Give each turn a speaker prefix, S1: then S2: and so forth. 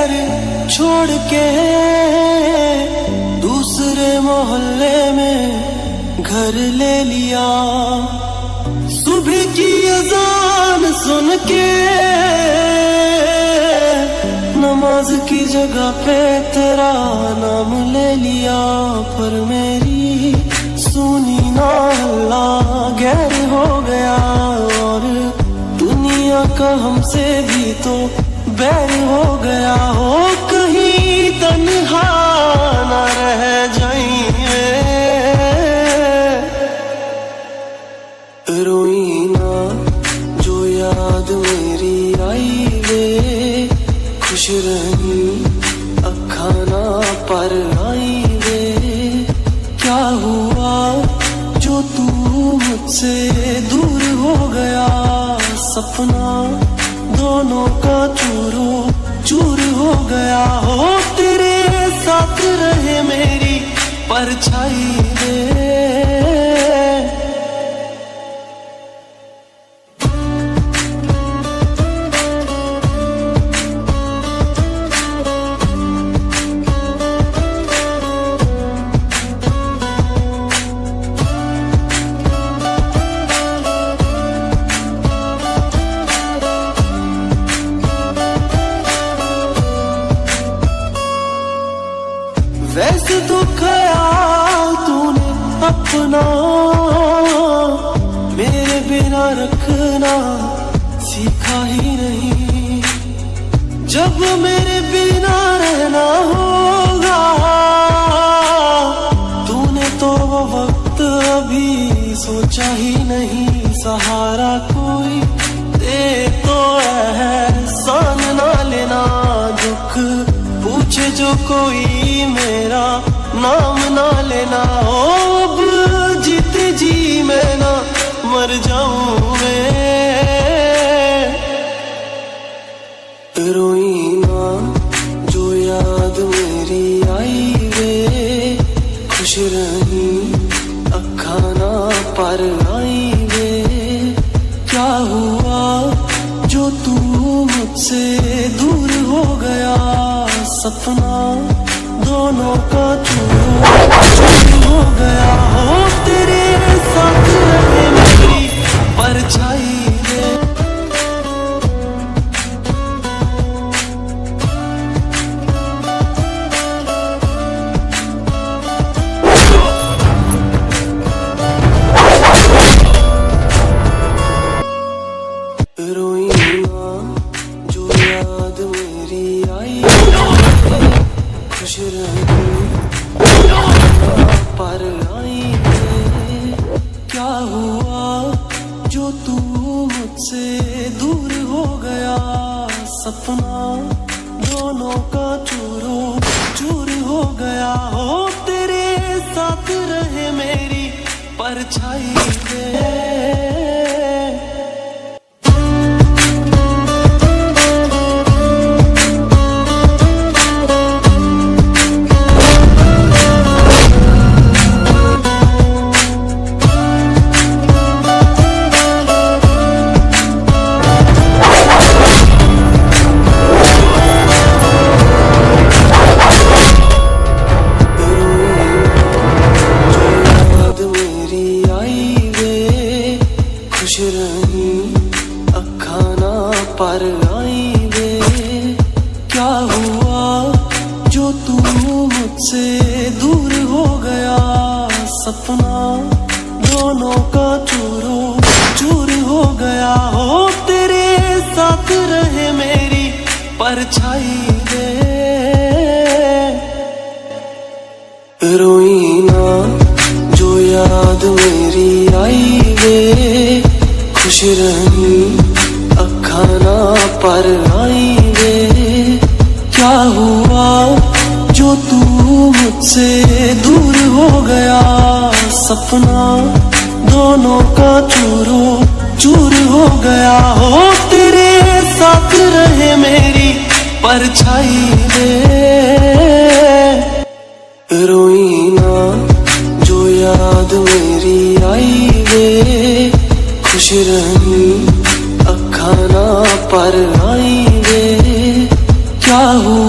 S1: घर छोड़ के दूसरे मोहल्ले में घर ले लिया। सुबह की अजान सुन के नमाज की जगह पे तेरा नाम ले लिया। पर मेरी सुनी ना अल्लाह गैर हो गया, और दुनिया का हमसे भी तो बैर हो गया। हो कहीं तन्हा ना रह जाइए, रोई ना जो याद मेरी आई वे, खुश रही अखा ना पर आई वे। क्या हुआ जो तू मुझसे दूर हो गया, सपना दोनों का चूरो चूर हो गया। हो तेरे साथ रहे मेरी परछाई वे। वैसे तो ख्याल तूने अपना मेरे बिना रखना सीखा ही नहीं। जब मेरे बिना रहना होगा तूने तो वो वक्त अभी सोचा ही नहीं। सहारा कोई दे तो एहसान ना लेना, दुख पूछे जो कोई मेरा नाम ना लेना। ओ अब जीते जी मैं ना मर जाऊं मैं, रोई ना जो याद मेरी आई वे, खुश रही अखा ना पर आई वे। क्या हुआ जो तू मुझसे दूर हो गया, सपना दोनों का चूर हो गया। हो तेरे साथ रहे मेरी परछाई वे। रोई ना जो याद मेरी आई, खुश रही पर आई वे। क्या हुआ जो तू मुझसे दूर हो गया, सपना दोनों का चूरो चूर हो गया। हो तेरे साथ रहे मेरी परछाई वे। पर आई वे। क्या हुआ जो तू मुझसे दूर हो गया, सपना दोनों का चूरो चूर हो गया। हो तेरे साथ रहे मेरी परछाई वे। रोई ना जो याद मेरी आई वे, खुश रही अखा ना पर आई वे। क्या हुआ जो तू मुझसे दूर हो गया, सपना दोनों का चूरो चूर हो गया। हो तेरे साथ रहे मेरी परछाई वे। रोई ना जो याद मेरी आई वे, खुश रही अखा ना पर आई वे। क्या हुआ